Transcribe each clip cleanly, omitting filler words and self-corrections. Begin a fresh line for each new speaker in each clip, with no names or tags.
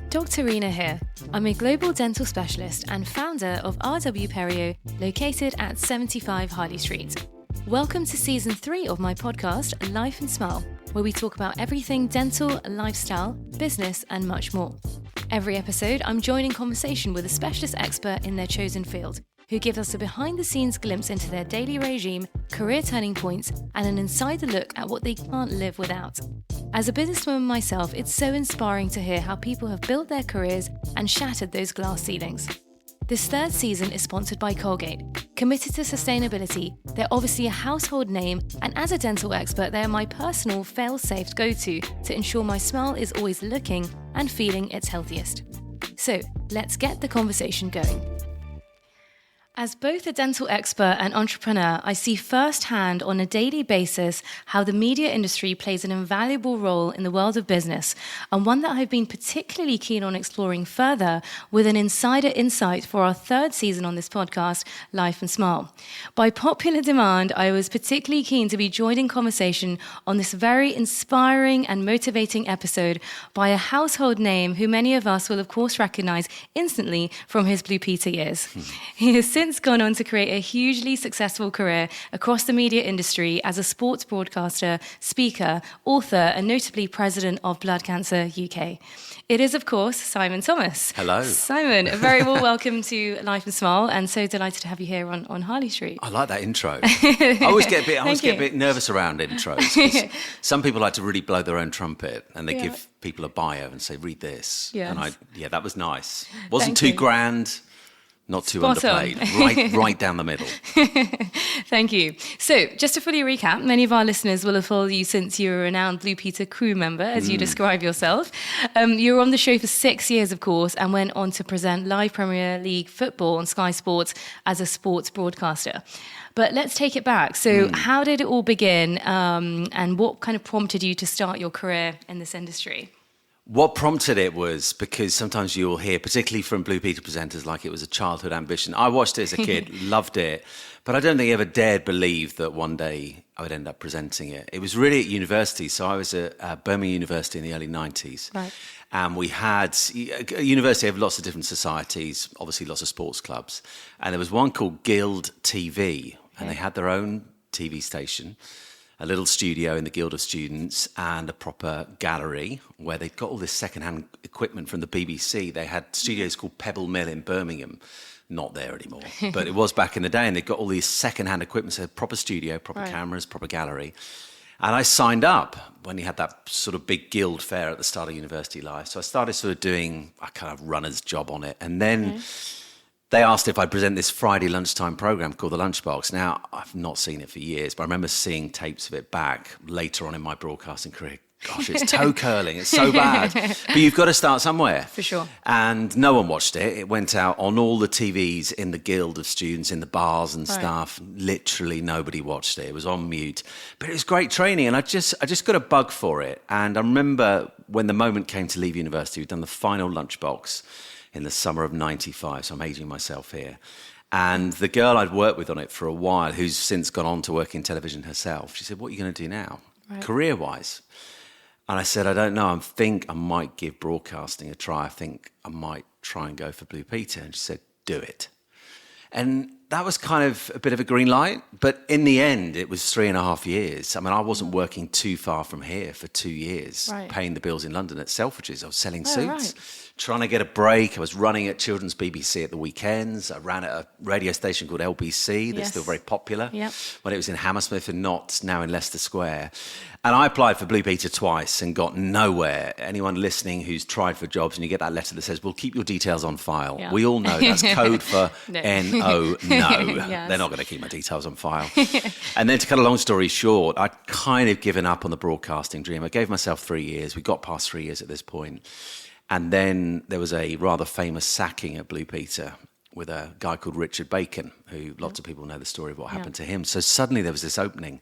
Dr. Reena here. I'm a global dental specialist and founder of RW Perio, located at 75 Harley Street. Welcome to season 3 of my podcast, Life and Smile, where we talk about everything dental, lifestyle, business, and much more. Every episode, I'm joining conversation with a specialist expert in their chosen field, who gives us a behind-the-scenes glimpse into their daily regime, career turning points, and an insider look at what they can't live without. As a businesswoman myself, it's so inspiring to hear how people have built their careers and shattered those glass ceilings. This third season is sponsored by Colgate. Committed to sustainability, they're obviously a household name, and as a dental expert, they are my personal fail-safe go-to to ensure my smile is always looking and feeling its healthiest. So, let's get the conversation going. As both a dental expert and entrepreneur, I see firsthand on a daily basis how the media industry plays an invaluable role in the world of business, and one that I've been particularly keen on exploring further with an insider insight for our third season on this podcast, Life and Smile. By popular demand, I was particularly keen to be joined in conversation on this very inspiring and motivating episode by a household name who many of us will of course recognize instantly from his Blue Peter years. He has since gone on to create a hugely successful career across the media industry as a sports broadcaster, speaker, author, and notably president of Blood Cancer UK. It is, of course, Simon Thomas.
Hello.
Simon, a very warm welcome to Life and Smile, and so delighted to have you here on Harley Street.
I like that intro. I always get a bit nervous around intros. 'Cause some people like to really blow their own trumpet, and they give people a bio and say, read this.
Yes.
And that was nice. Wasn't too grand. Not too
Spot
underplayed, right down the middle.
Thank you. So, just to fully recap, many of our listeners will have followed you since you were a renowned Blue Peter crew member, as you describe yourself. You were on the show for 6 years, of course, and went on to present live Premier League football on Sky Sports as a sports broadcaster. But let's take it back. So, how did it all begin, and what kind of prompted you to start your career in this industry?
What prompted it was because sometimes you'll hear, particularly from Blue Peter presenters, like it was a childhood ambition. I watched it as a kid, loved it, but I don't think I ever dared believe that one day I would end up presenting it. It was really at university. So I was at Birmingham University in the early 90s.
Right.
And we had, a university have lots of different societies, obviously lots of sports clubs. And there was one called Guild TV, and they had their own TV station, a little studio in the Guild of Students, and a proper gallery where they'd got all this second-hand equipment from the BBC. They had studios called Pebble Mill in Birmingham, not there anymore, but it was back in the day, and they'd got all these second-hand equipment, so proper studio, proper cameras, proper gallery. And I signed up when he had that sort of big Guild fair at the start of university life. So I started sort of doing a kind of runner's job on it, and then they asked if I'd present this Friday lunchtime programme called The Lunchbox. Now, I've not seen it for years, but I remember seeing tapes of it back later on in my broadcasting career. Gosh, it's toe curling. It's so bad. But you've got to start somewhere.
For sure.
And no one watched it. It went out on all the TVs in the Guild of Students, in the bars and stuff. Literally nobody watched it. It was on mute. But it was great training, and I just got a bug for it. And I remember when the moment came to leave university, we'd done the final Lunchbox in the summer of 95, so I'm aging myself here. And the girl I'd worked with on it for a while, who's since gone on to work in television herself, she said, what are you going to do now, career-wise? And I said, I don't know, I think I might give broadcasting a try. I think I might try and go for Blue Peter. And she said, do it. And that was kind of a bit of a green light. But in the end, it was 3.5 years. I mean, I wasn't working too far from here for 2 years, paying the bills in London at Selfridges. I was selling suits, trying to get a break. I was running at Children's BBC at the weekends. I ran at a radio station called LBC. They're still very popular. When it was in Hammersmith and not now in Leicester Square. And I applied for Blue Peter twice and got nowhere. Anyone listening who's tried for jobs and you get that letter that says, we'll keep your details on file. We all know that's code for N-O, no. They're not going to keep my details on file. And then to cut a long story short, I'd kind of given up on the broadcasting dream. I gave myself 3 years. We got past 3 years at this point. And then there was a rather famous sacking at Blue Peter with a guy called Richard Bacon, who lots of people know the story of what happened to him. So suddenly there was this opening.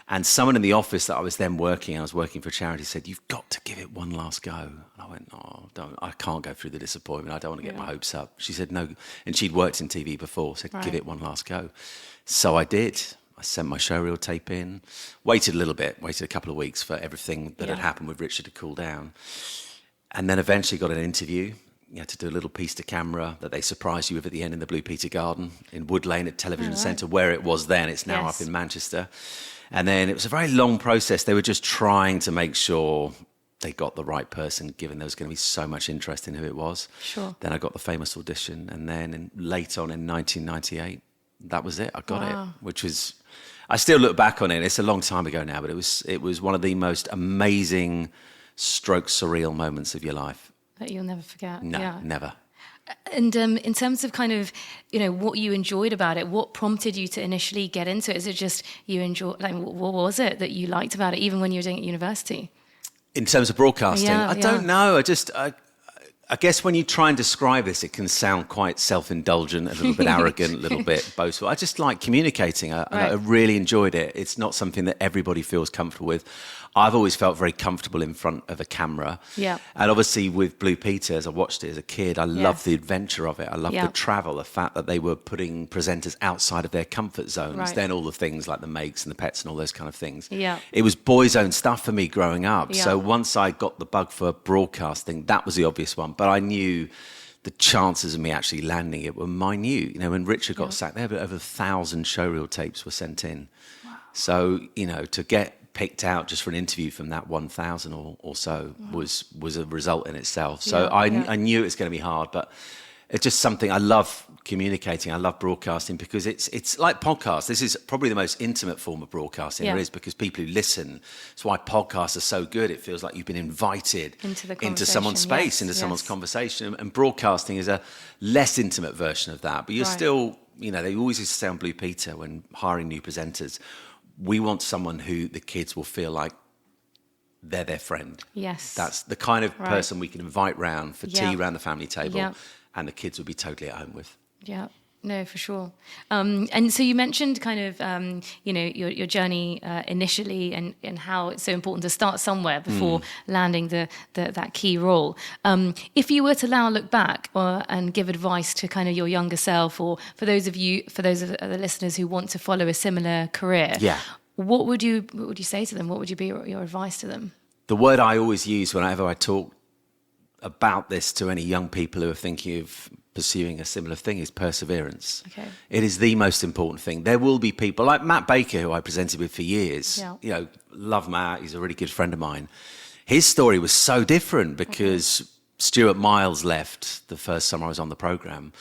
And someone in the office that I was then working, I was working for a charity, said, you've got to give it one last go. And I went, oh, I can't go through the disappointment. I don't want to get my hopes up. She said, no. And she'd worked in TV before, said, give it one last go. So I did. I sent my showreel tape in, waited a little bit, waited a couple of weeks for everything that had happened with Richard to cool down. And then eventually got an interview. You had to do a little piece to camera that they surprised you with at the end in the Blue Peter Garden in Wood Lane at Television Centre, where it was then. It's now up in Manchester. And then it was a very long process. They were just trying to make sure they got the right person, given there was going to be so much interest in who it was.
Sure.
Then I got the famous audition. And then late on in 1998, that was it. I got it, which was... I still look back on it. It's a long time ago now, but it was one of the most amazing stroke surreal moments of your life.
That you'll never forget.
No, never.
And in terms of kind of, what you enjoyed about it, what prompted you to initially get into it? Is it just you enjoy, like, what was it that you liked about it, even when you were doing it at university?
In terms of broadcasting, I don't know. I guess when you try and describe this, it can sound quite self-indulgent, a little bit arrogant, a little bit boastful. I just like communicating. I really enjoyed it. It's not something that everybody feels comfortable with. I've always felt very comfortable in front of a camera.
Yeah.
And obviously with Blue Peter, as I watched it as a kid, I loved the adventure of it. I loved the travel, the fact that they were putting presenters outside of their comfort zones.
Right.
Then all the things like the makes and the pets and all those kind of things.
Yeah.
It was boys' own stuff for me growing up.
Yeah.
So once I got the bug for broadcasting, that was the obvious one. But I knew the chances of me actually landing it were minute. When Richard got sacked, there were over 1,000 showreel tapes were sent in. Wow. So, to get picked out just for an interview from that 1,000 or so was a result in itself. So I knew it was going to be hard, but it's just something I love communicating. I love broadcasting because it's like podcasts. This is probably the most intimate form of broadcasting there is, because people who listen, it's why podcasts are so good. It feels like you've been invited into someone's space, into someone's conversation. And broadcasting is a less intimate version of that. But you're still, they always used to say on Blue Peter when hiring new presenters, we want someone who the kids will feel like they're their friend.
Yes.
That's the kind of person we can invite round for tea round the family table and the kids will be totally at home with.
Yeah, no, for sure. And so you mentioned kind of, your journey initially and how it's so important to start somewhere before landing that key role. If you were to now look back and give advice to kind of your younger self, or for those of the listeners who want to follow a similar career, what would you say to them? What would be your advice to them?
The word I always use whenever I talk about this to any young people who are thinking of pursuing a similar thing is perseverance. Okay. It is the most important thing. There will be people like Matt Baker, who I presented with for years. Yeah. Love Matt. He's a really good friend of mine. His story was so different because Stuart Miles left the first summer I was on the programme.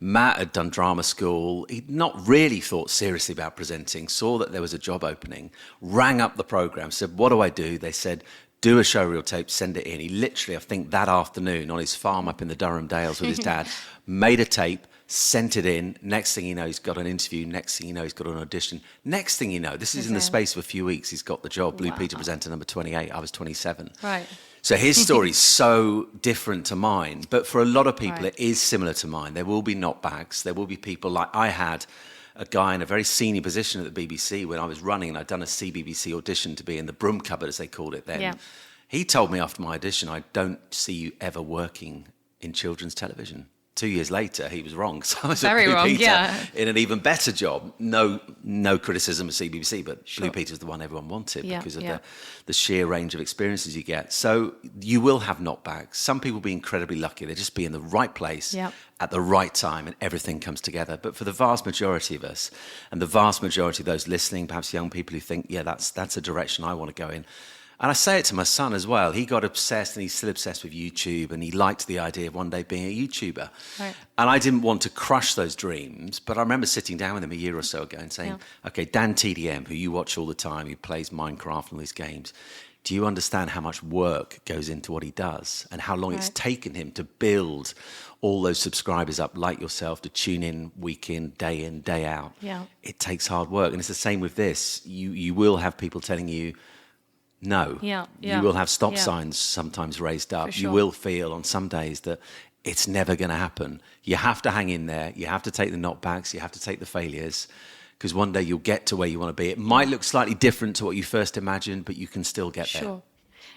Matt had done drama school. He'd not really thought seriously about presenting, saw that there was a job opening, rang up the programme, said, what do I do? They said, do a showreel tape, send it in. He literally, I think that afternoon on his farm up in the Durham Dales with his dad, made a tape, sent it in. Next thing you know, he's got an interview. Next thing you know, he's got an audition. Next thing you know, this is in the space of a few weeks, he's got the job. Blue Peter presenter number 28. I was 27. Right. So his story's so different to mine. But for a lot of people, it is similar to mine. There will be knockbacks. There will be people like I had a guy in a very senior position at the BBC when I was running, and I'd done a CBBC audition to be in the broom cupboard, as they called it then. Yeah. He told me after my audition, I don't see you ever working in children's television. 2 years later, he was wrong. So I was at Blue Peter in an even better job. No criticism of CBBC, but Blue Peter was the one everyone wanted because of the sheer range of experiences you get. So you will have knockbacks. Some people will be incredibly lucky. They'll just be in the right place at the right time and everything comes together. But for the vast majority of us, and the vast majority of those listening, perhaps young people who think, that's a direction I want to go in. And I say it to my son as well. He got obsessed, and he's still obsessed with YouTube, and he liked the idea of one day being a YouTuber. Right. And I didn't want to crush those dreams, but I remember sitting down with him a year or so ago and saying, okay, Dan TDM, who you watch all the time, who plays Minecraft and all these games, do you understand how much work goes into what he does and how long it's taken him to build all those subscribers up like yourself, to tune in, day out? Yeah. It takes hard work. And it's the same with this. You will have people telling you, no. You will have stop signs sometimes raised up. Sure. You will feel on some days that it's never going to happen. You have to hang in there. You have to take the knockbacks. You have to take the failures, because one day you'll get to where you want to be. It might look slightly different to what you first imagined, but you can still get there.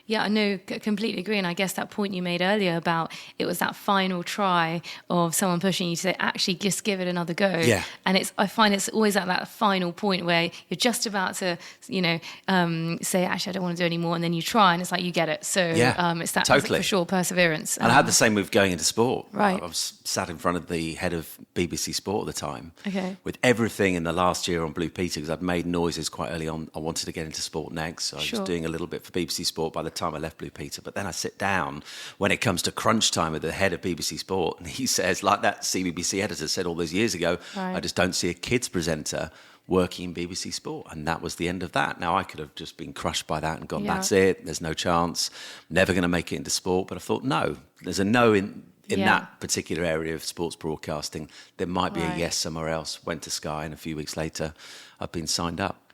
Yeah, I know, completely agree. And I guess that point you made earlier about it was that final try of someone pushing you to say, actually, just give it another go.
Yeah.
And I find it's always at that final point where you're just about to, say, actually, I don't want to do any more. And then you try and it's like, you get it. So it's that
totally.
For sure, perseverance.
And I had the same with going into sport.
Right.
I was sat in front of the head of BBC Sport at the time.
Okay.
With everything in the last year on Blue Peter, because I'd made noises quite early on. I wanted to get into sport next. So I was doing a little bit for BBC Sport by the time I left Blue Peter. But then I sit down when it comes to crunch time with the head of BBC Sport. And he says, like that CBBC editor said all those years ago, I just don't see a kids presenter working in BBC Sport. And that was the end of that. Now, I could have just been crushed by that and gone, that's it. There's no chance. Never going to make it into sport. But I thought, no, there's a no in that particular area of sports broadcasting. There might be a yes somewhere else. Went to Sky, and a few weeks later, I've been signed up.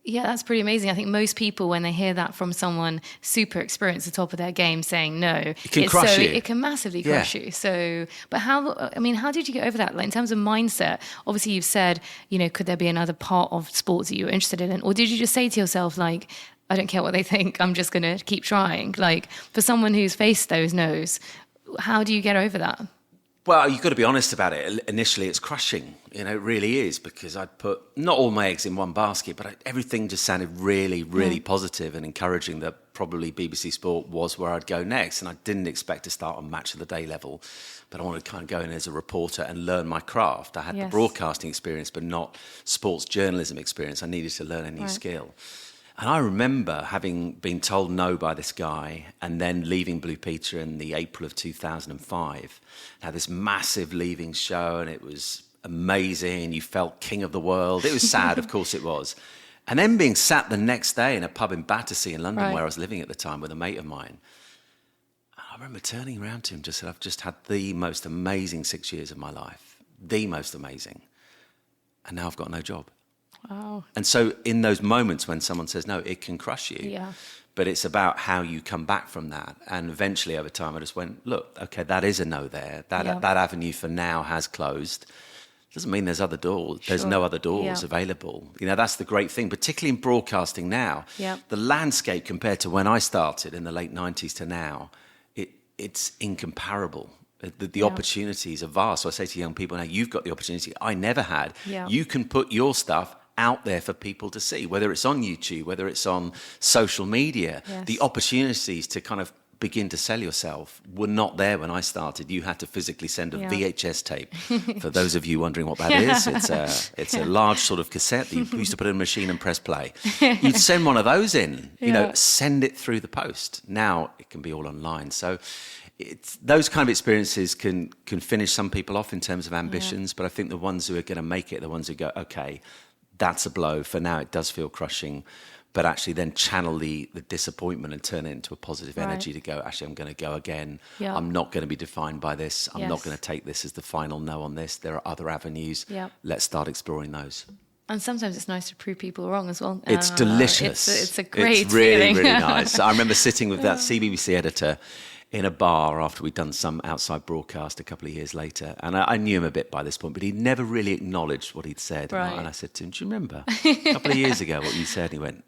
Yeah, that's pretty amazing. I think most people, when they hear that from someone super experienced at the top of their game saying no,
it can crush you.
It can massively crush you. So, but how did you get over that? Like in terms of mindset, obviously you've said, could there be another part of sports that you were interested in? Or did you just say to yourself, like, I don't care what they think, I'm just going to keep trying? Like for someone who's faced those no's, how do you get over that?
Well, you've got to be honest about it. Initially, it's crushing. It really is, because I'd put not all my eggs in one basket, but everything just sounded really, really positive and encouraging that probably BBC Sport was where I'd go next. And I didn't expect to start on Match of the Day level, but I wanted to kind of go in as a reporter and learn my craft. I had the broadcasting experience, but not sports journalism experience. I needed to learn a new skill. And I remember having been told no by this guy and then leaving Blue Peter in the April of 2005. Had this massive leaving show and it was amazing. You felt king of the world. It was sad, of course it was. And then being sat the next day in a pub in Battersea in London where I was living at the time with a mate of mine. I remember turning around to him and just said, I've just had the most amazing 6 years of my life. The most amazing. And now I've got no job.
Wow.
And so in those moments when someone says no, it can crush you.
Yeah.
But it's about how you come back from that. And eventually over time I just went, look, okay, that is a no there. That avenue for now has closed. Doesn't mean there's other doors. There's no other doors available. That's the great thing, particularly in broadcasting now.
Yeah.
The landscape compared to when I started in the late 90s to now, it's incomparable. The opportunities are vast. So I say to young people now, you've got the opportunity I never had. Yeah. You can put your stuff out there for people to see, whether it's on YouTube, whether it's on social media. Yes. The opportunities to kind of begin to sell yourself were not there when I started. You had to physically send a VHS tape. For those of you wondering what that is, it's a large sort of cassette that you used to put in a machine and press play. You'd send one of those in, send it through the post. Now it can be all online. So it's those kind of experiences can finish some people off in terms of ambitions, but I think the ones who are going to make it, the ones who go, okay, that's a blow. For now, it does feel crushing, but actually then channel the disappointment and turn it into a positive energy to go, actually, I'm going to go again. Yeah. I'm not going to be defined by this. I'm not going to take this as the final no on this. There are other avenues. Yeah. Let's start exploring those.
And sometimes it's nice to prove people wrong as well.
It's delicious.
It's a great
feeling.
Really
nice. I remember sitting with that CBBC editor in a bar after we'd done some outside broadcast a couple of years later. And I knew him a bit by this point, but he'd never really acknowledged what he'd said. Right. And I said to him, do you remember a couple of years ago what you said? And he went,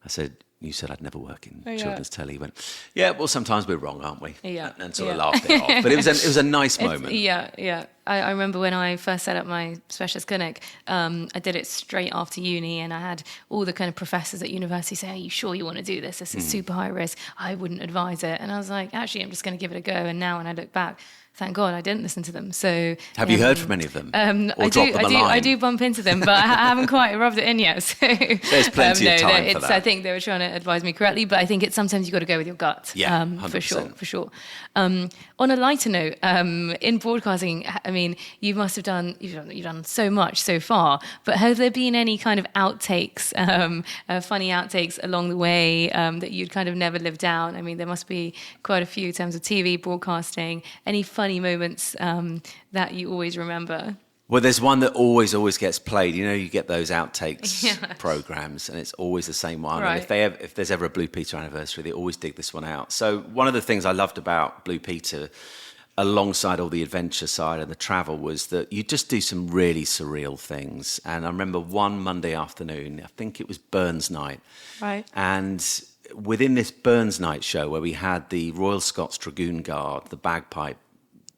I said, you said I'd never work in children's telly. He went, yeah, well, sometimes we're wrong, aren't we? Yeah. And sort of laughed it off. But it was a nice moment.
Yeah. I remember when I first set up my specialist clinic, I did it straight after uni, and I had all the kind of professors at university say, are you sure you want to do this? This is super high risk. I wouldn't advise it. And I was like, actually, I'm just going to give it a go. And now when I look back, thank God I didn't listen to them. So
have you heard from any of them?
I do bump into them, but I haven't quite rubbed it in yet. So
there's plenty of time for that.
I think they were trying to advise me correctly, but I think it's sometimes you got to go with your gut.
Yeah,
100%. For sure. On a lighter note, in broadcasting, I mean, you've done so much so far, but have there been any kind of outtakes, funny outtakes along the way that you'd kind of never lived down? I mean, there must be quite a few in terms of TV broadcasting. Any funny moments that you always remember?
Well, there's one that always gets played. You get those outtakes programs, and it's always the same one. Right. And if there's ever a Blue Peter anniversary, they always dig this one out. So one of the things I loved about Blue Peter, alongside all the adventure side and the travel, was that you just do some really surreal things. And I remember one Monday afternoon, I think it was Burns night.
Right.
And within this Burns Night show where we had the Royal Scots Dragoon Guard, the bagpipe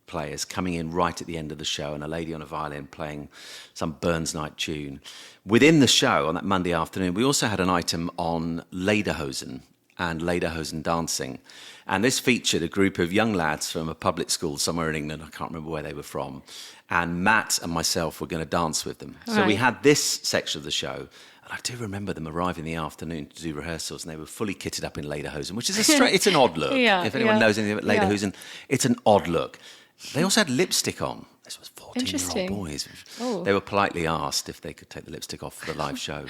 players coming in right at the end of the show, and a lady on a violin playing some Burns Night tune. Within the show on that Monday afternoon, we also had an item on lederhosen and lederhosen dancing. And this featured a group of young lads from a public school somewhere in England. I can't remember where they were from. And Matt and myself were going to dance with them. So we had this section of the show. And I do remember them arriving in the afternoon to do rehearsals, and they were fully kitted up in lederhosen, which is it's an odd look. If anyone knows anything about lederhosen, it's an odd look. They also had lipstick on. This was 14-year-old boys. They were politely asked if they could take the lipstick off for the live show.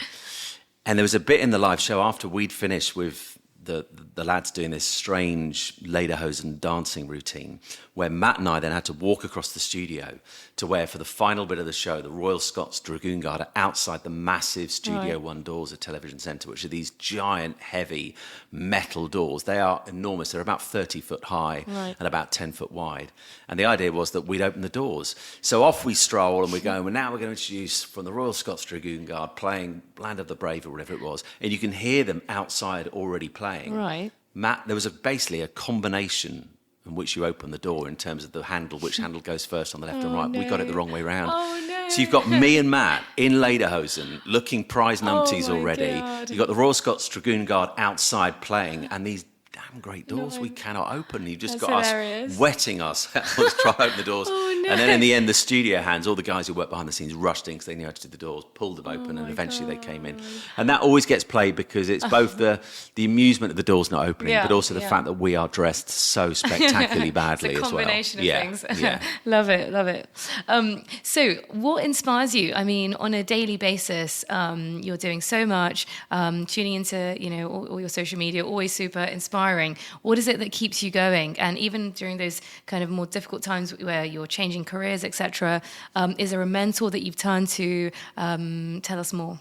And there was a bit in the live show after we'd finished with the lads doing this strange lederhosen dancing routine, where Matt and I then had to walk across the studio to where, for the final bit of the show, the Royal Scots Dragoon Guard are outside the massive Studio One doors of Television Centre, which are these giant, heavy metal doors. They are enormous. They're about 30 foot high and about 10 foot wide. And the idea was that we'd open the doors. So off we stroll, and we're going, well, now we're going to introduce from the Royal Scots Dragoon Guard playing Land of the Brave or whatever it was. And you can hear them outside already playing.
Right.
Matt, there was basically a combination in which you open the door in terms of the handle, which handle goes first on the left and right. No. We got it the wrong way round.
Oh, no.
So you've got me and Matt in lederhosen, looking prize numpties already.
God.
You've got the Royal Scots Dragoon Guard outside playing, and these damn great doors we cannot open. You've just got
hilarious.
Us wetting us. Let's try to open the doors. And then in the end, the studio hands, all the guys who work behind the scenes, rushed in because they knew how to do the doors, pulled them open, and eventually they came in. And that always gets played because it's both the amusement of the doors not opening, but also the fact that we are dressed so spectacularly badly as well.
It's a combination of things. Love it. So what inspires you? I mean, on a daily basis, you're doing so much, tuning into, all your social media, always super inspiring. What is it that keeps you going? And even during those kind of more difficult times where you're changing careers, etc., is there a mentor that you've turned to? Tell us more.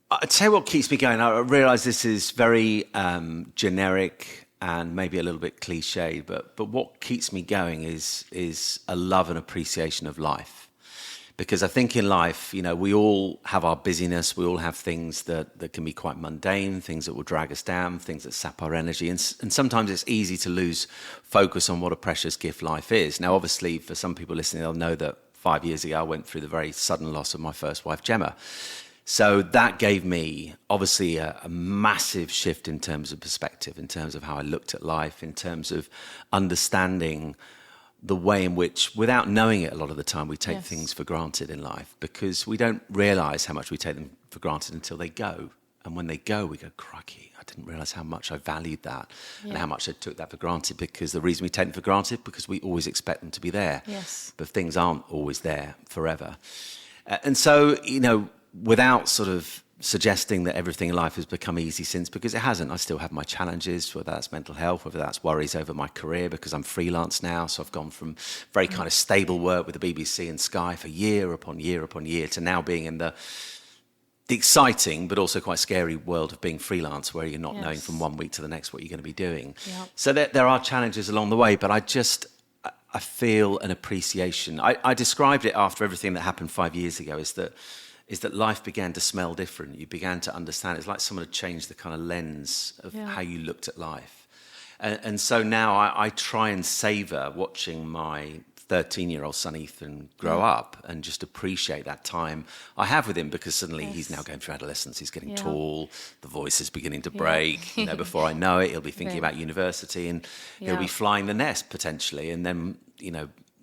I'll tell you what keeps me going. I realise this is very generic and maybe a little bit cliche, but what keeps me going is a love and appreciation of life. Because I think in life, we all have our busyness. We all have things that can be quite mundane, things that will drag us down, things that sap our energy. And sometimes it's easy to lose focus on what a precious gift life is. Now, obviously, for some people listening, they'll know that 5 years ago, I went through the very sudden loss of my first wife, Gemma. So that gave me, obviously, a massive shift in terms of perspective, in terms of how I looked at life, in terms of understanding the way in which, without knowing it a lot of the time, we take things for granted in life, because we don't realise how much we take them for granted until they go. And when they go, we go, crikey, I didn't realise how much I valued that and how much I took that for granted, because the reason we take them for granted, because we always expect them to be there.
Yes.
But things aren't always there forever. And so, without sort of suggesting that everything in life has become easy since, because it hasn't. I still have my challenges, whether that's mental health, whether that's worries over my career, because I'm freelance now. So I've gone from very kind of stable work with the BBC and Sky for year upon year upon year to now being in the exciting but also quite scary world of being freelance, where you're not knowing from one week to the next what you're going to be doing. Yep. So there are challenges along the way, but I feel an appreciation. I described it after everything that happened 5 years ago, is that life began to smell different. You began to understand. It's like someone had changed the kind of lens of how you looked at life. And so now I try and savour watching my 13-year-old son Ethan grow up and just appreciate that time I have with him, because suddenly he's now going through adolescence. He's getting tall. The voice is beginning to break. Before I know it, he'll be thinking about university, and he'll be flying the nest potentially. And then,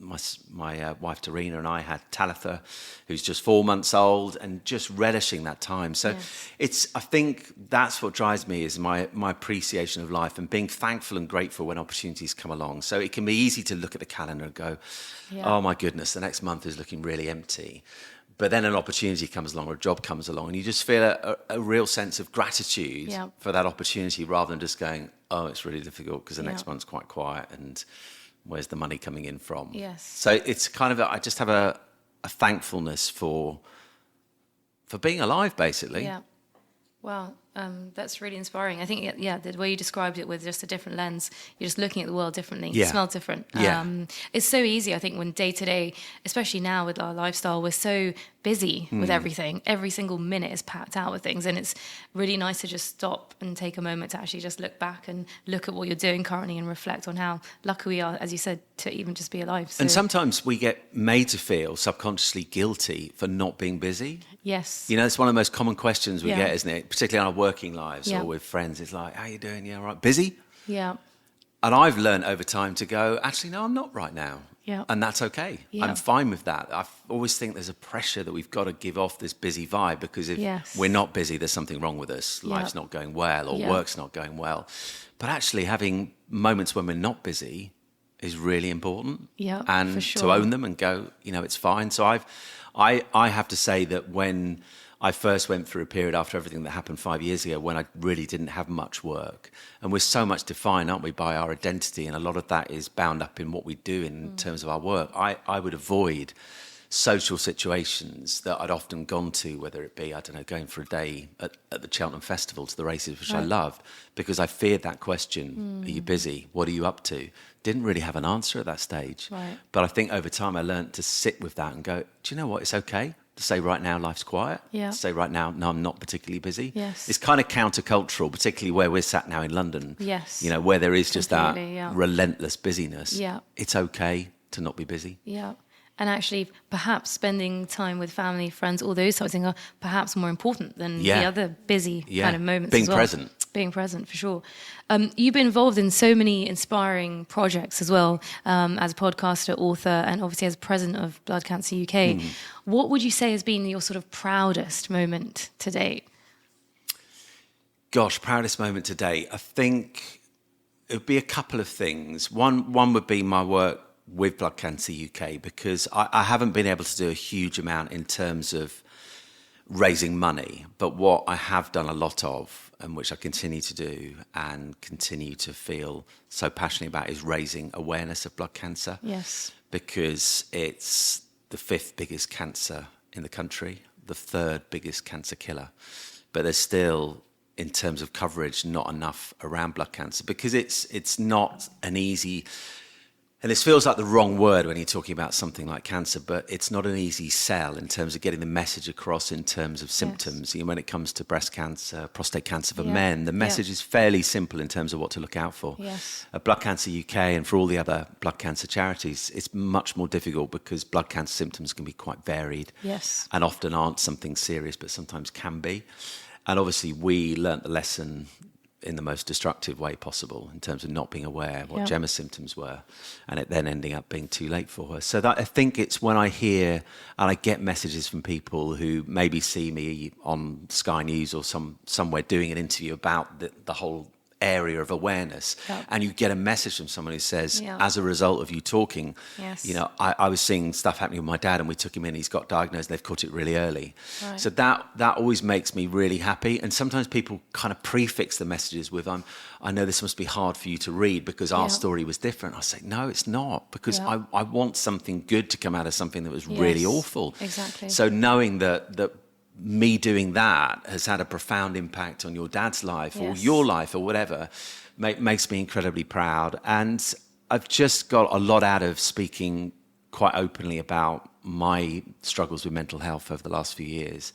my wife, Reena, and I had Talitha, who's just 4 months old, and just relishing that time. So I think that's what drives me, is my appreciation of life and being thankful and grateful when opportunities come along. So it can be easy to look at the calendar and go, oh my goodness, the next month is looking really empty. But then an opportunity comes along, or a job comes along, and you just feel a real sense of gratitude for that opportunity, rather than just going, oh, it's really difficult because the next month's quite quiet, and where's the money coming in from?
Yes.
So it's kind of, I just have a thankfulness for being alive, basically.
Yeah. Wow. That's really inspiring. I think, yeah, the way you described it with just a different lens, you're just looking at the world differently,
Yeah.
smell different.
Yeah.
It's so easy, I think, when day to day, especially now with our lifestyle, we're so busy with everything. Every single minute is packed out with things. And it's really nice to just stop and take a moment to actually just look back and look at what you're doing currently and reflect on how lucky we are, as you said, to even just be alive. So,
And sometimes we get made to feel subconsciously guilty for not being busy.
yes.
You know, it's one of the most common questions we
Yeah.
get, isn't it? Particularly in our working lives
Yeah.
or with friends. It's like, how you doing? Yeah, all right. Busy?
Yeah.
And I've learned over time to go, actually, no, I'm not right now.
Yeah.
And that's okay.
Yeah.
I'm fine with that. I always think there's a pressure that we've got to give off this busy vibe, because if
Yes.
we're not busy, there's something wrong with us.
Yeah.
Life's not going well, or
Yeah.
work's not going well. But actually having moments when we're not busy is really important.
Yeah,
And
for sure.
to own them and go, you know, it's fine. So I have to say that when I first went through a period after everything that happened 5 years ago, when I really didn't have much work, and we're so much defined, aren't we, by our identity, and a lot of that is bound up in what we do in terms of our work. I would avoid social situations that I'd often gone to, whether it be, I don't know, going for a day at the Cheltenham Festival to the races, which I loved, because I feared that question, are you busy? What are you up to? Didn't really have an answer at that stage.
Right.
But I think over time I learned to sit with that and go, do you know what, it's okay to say right now life's quiet,
Yeah.
to say right now, no, I'm not particularly busy.
Yes.
It's kind of countercultural, particularly where we're sat now in London.
Yes.
You know, where there is just that
Completely, yeah.
relentless busyness.
Yeah.
It's okay to not be busy.
Yeah. And actually, perhaps spending time with family, friends, all those sorts of things are perhaps more important than
Yeah.
the other busy
Yeah.
kind of moments
Being
as well.
present.
Being present, for sure. You've been involved in so many inspiring projects as well, as a podcaster, author, and obviously as president of Blood Cancer UK. What would you say has been your sort of proudest moment to date?
Gosh, proudest moment to date. I think it would be a couple of things. One would be my work with Blood Cancer UK, because I haven't been able to do a huge amount in terms of raising money, but what I have done a lot of, and which I continue to do and continue to feel so passionately about, is raising awareness of blood cancer.
Yes.
Because it's the 5th biggest cancer in the country, the 3rd biggest cancer killer. But there's still, in terms of coverage, not enough around blood cancer, because it's not an easy, and this feels like the wrong word when you're talking about something like cancer, but it's not an easy sell in terms of getting the message across in terms of symptoms. You know, when it comes to breast cancer, prostate cancer for
Yeah.
men, the message is fairly simple in terms of what to look out for.
Yes.
At Blood Cancer UK and for all the other blood cancer charities, it's much more difficult, because blood cancer symptoms can be quite varied.
Yes.
And often aren't something serious, but sometimes can be. And obviously we learnt the lesson in the most destructive way possible in terms of not being aware of what
Yeah.
Gemma's symptoms were, and it then ending up being too late for her. So that, I think it's when I hear and I get messages from people who maybe see me on Sky News or somewhere doing an interview about the whole area of awareness,
Yeah.
and you get a message from someone who says,
Yeah.
as a result of you talking,
Yes.
you know, I was seeing stuff happening with my dad, and we took him in, he's got diagnosed, they've caught it really early.
Right.
So that always makes me really happy. And sometimes people kind of prefix the messages with, I know this must be hard for you to read because our
Yeah.
story was different. I say, no, it's not, because
Yeah.
I want something good to come out of something that was really
Yes.
awful.
Exactly.
So knowing that me doing that has had a profound impact on your dad's life or
Yes.
your life or whatever makes me incredibly proud. And I've just got a lot out of speaking quite openly about my struggles with mental health over the last few years,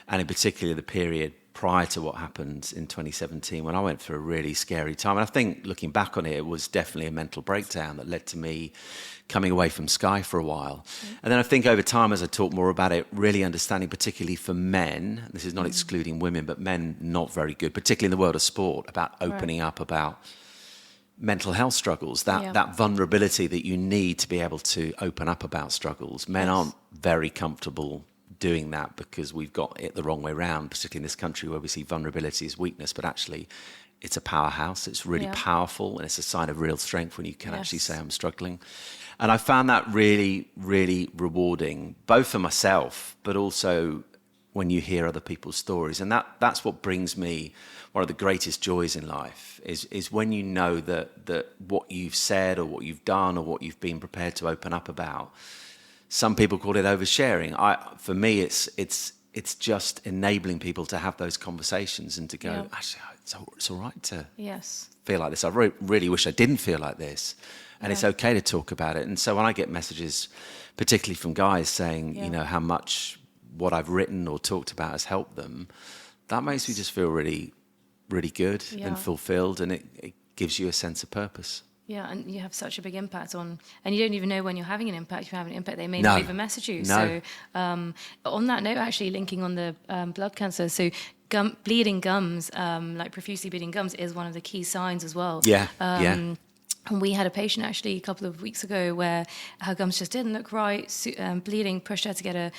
and in particular the period prior to what happened in 2017, when I went through a really scary time. And I think looking back on it, it was definitely a mental breakdown that led to me coming away from Sky for a while. And then I think over time, as I talk more about it, really understanding, particularly for men, this is not excluding women, but men not very good, particularly in the world of sport, about opening up about mental health struggles, that vulnerability that you need to be able to open up about struggles. Men aren't very comfortable doing that because we've got it the wrong way around, particularly in this country where we see vulnerability as weakness, but actually it's a powerhouse. It's really powerful, and it's a sign of real strength when you can actually say, I'm struggling. And I found that really, really rewarding, both for myself, but also when you hear other people's stories. And that's what brings me one of the greatest joys in life, is when you know that what you've said or what you've done or what you've been prepared to open up about, some people call it oversharing. For me, it's it's just enabling people to have those conversations and to go,
Yeah.
actually, it's all right to
Yes.
feel like this. I really wish I didn't feel like this. And it's okay to talk about it. And so when I get messages, particularly from guys saying, you know, how much what I've written or talked about has helped them, that makes me just feel really, really good and fulfilled. And it gives you a sense of purpose.
Yeah, and you have such a big impact on, and you don't even know when you're having an impact. If you have an impact, they may not even message you.
No.
So, on that note, actually linking on the blood cancer, so bleeding gums, like profusely bleeding gums, is one of the key signs as well.
Yeah,
And we had a patient actually a couple of weeks ago where her gums just didn't look right, bleeding, pushed her to get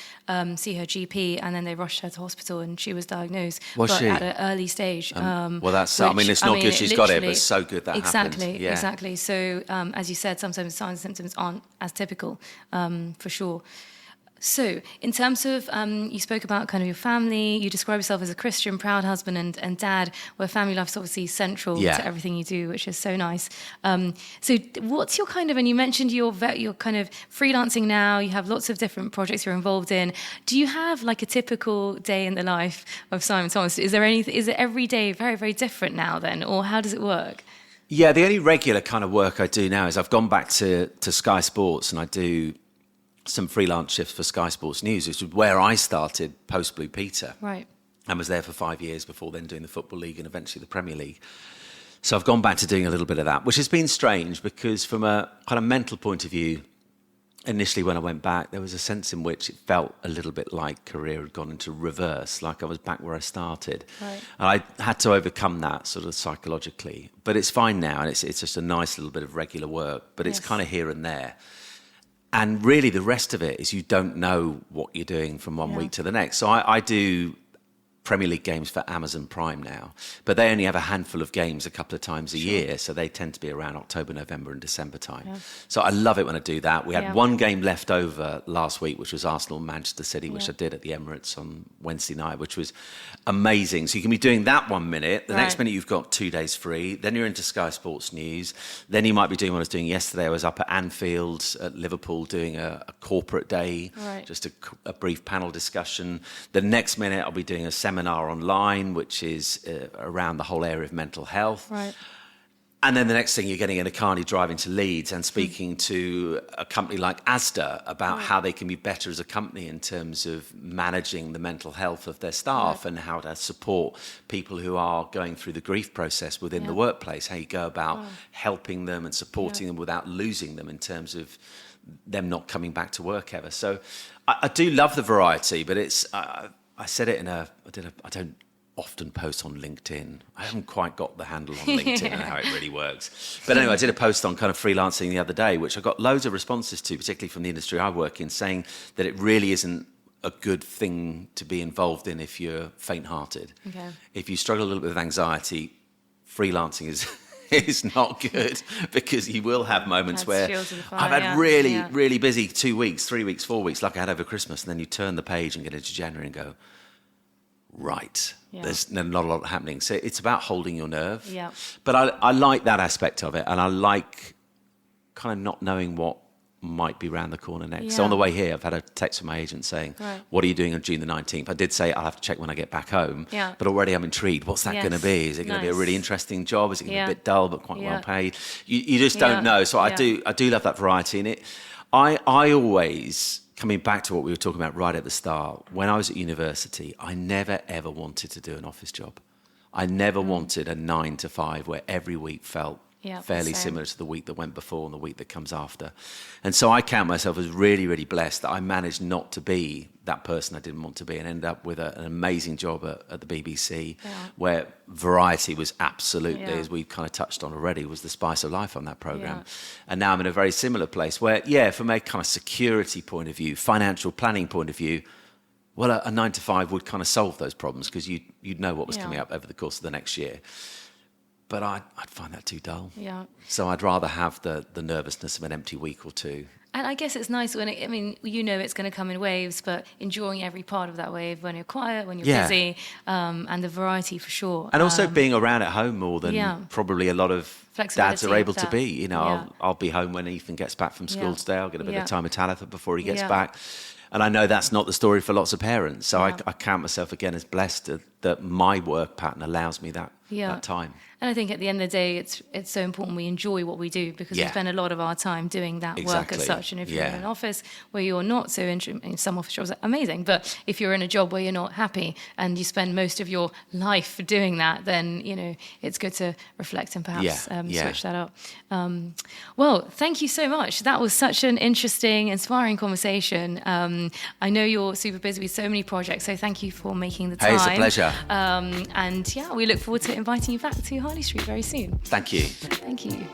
see her GP, and then they rushed her to hospital, and she was diagnosed at an early stage.
Well, that's, it's not good she's got it, but it's so good that happened. Yeah.
Exactly. So, as you said, sometimes signs and symptoms aren't as typical, for sure. So, in terms of, you spoke about kind of your family, you describe yourself as a Christian, proud husband and dad, where family life is obviously central to everything you do, which is so nice. So what's your kind of, and you mentioned you're kind of freelancing now, you have lots of different projects you're involved in. Do you have like a typical day in the life of Simon Thomas? Is it every day very, very different now then, or how does it work?
Yeah, the only regular kind of work I do now is I've gone back to Sky Sports, and I do some freelance shifts for Sky Sports News, which is where I started post Blue Peter.
Right.
And was there for 5 years before then doing the Football League and eventually the Premier League. So I've gone back to doing a little bit of that, which has been strange because from a kind of mental point of view, initially when I went back, there was a sense in which it felt a little bit like career had gone into reverse, like I was back where I started.
Right.
And I had to overcome that sort of psychologically. But it's fine now, and it's just a nice little bit of regular work, but it's kind of here and there. And really, the rest of it is you don't know what you're doing from one week to the next. So I do Premier League games for Amazon Prime now, but they only have a handful of games a couple of times a year, so they tend to be around October, November and December time. Yeah. So I love it when I do that. We had one game left over last week, which was Arsenal-Manchester City, which I did at the Emirates on Wednesday night, which was amazing. So you can be doing that 1 minute, the next minute you've got 2 days free, then you're into Sky Sports News, then you might be doing what I was doing yesterday. I was up at Anfield at Liverpool doing a corporate day, just a brief panel discussion. The next minute I'll be doing a seminar online, which is around the whole area of mental health.
Right.
And then the next thing, you're getting in a car and you're driving to Leeds and speaking to a company like Asda about how they can be better as a company in terms of managing the mental health of their staff and how to support people who are going through the grief process within the workplace, how you go about helping them and supporting them without losing them in terms of them not coming back to work ever. So I do love the variety, but it's... I said it I don't often post on LinkedIn. I haven't quite got the handle on LinkedIn and how it really works. But anyway, I did a post on kind of freelancing the other day, which I got loads of responses to, particularly from the industry I work in, saying that it really isn't a good thing to be involved in if you're faint-hearted. Okay. If you struggle a little bit with anxiety, freelancing is not good, because you will have moments where I've had really busy 2 weeks, 3 weeks, 4 weeks, like I had over Christmas, and then you turn the page and get into January and go, there's not a lot happening. So it's about holding your nerve. Yeah. But I like that aspect of it, and I like kind of not knowing what might be around the corner next. Yeah. So on the way here, I've had a text from my agent saying, what are you doing on June the 19th? I did say I'll have to check when I get back home, but already I'm intrigued. What's that going to be? Is it going to be a really interesting job? Is it going to be a bit dull but quite well paid? You just don't know. So I do love that variety. And I always, coming back to what we were talking about right at the start, when I was at university, I never ever wanted to do an office job. I never wanted a 9 to 5 where every week felt fairly similar to the week that went before and the week that comes after. And so I count myself as really, really blessed that I managed not to be that person I didn't want to be and ended up with an amazing job at the BBC where variety was absolutely, as we kind of touched on already, was the spice of life on that programme. Yeah. And now I'm in a very similar place where, from a kind of security point of view, financial planning point of view, well, a 9 to 5 would kind of solve those problems because you'd know what was coming up over the course of the next year. But I'd find that too dull. Yeah. So I'd rather have the nervousness of an empty week or two. And
I guess it's nice when it's going to come in waves, but enjoying every part of that wave when you're quiet, when you're busy, and the variety for sure.
And also being around at home more than probably a lot of dads are able to be. I'll be home when Ethan gets back from school today. I'll get a bit of time with Talitha before he gets back. And I know that's not the story for lots of parents. So I count myself again as blessed that my work pattern allows me that time.
And I think at the end of the day, it's so important we enjoy what we do, because we spend a lot of our time doing that work as such. And if you're in an office where you're not so interested, some office jobs are amazing, but if you're in a job where you're not happy and you spend most of your life doing that, then, you know, it's good to reflect and perhaps switch that up. Well, thank you so much. That was such an interesting, inspiring conversation. I know you're super busy with so many projects, so thank you for making the time.
Hey, it's a pleasure.
And we look forward to inviting you back to Harley Street very soon.
Thank you.
Thank you.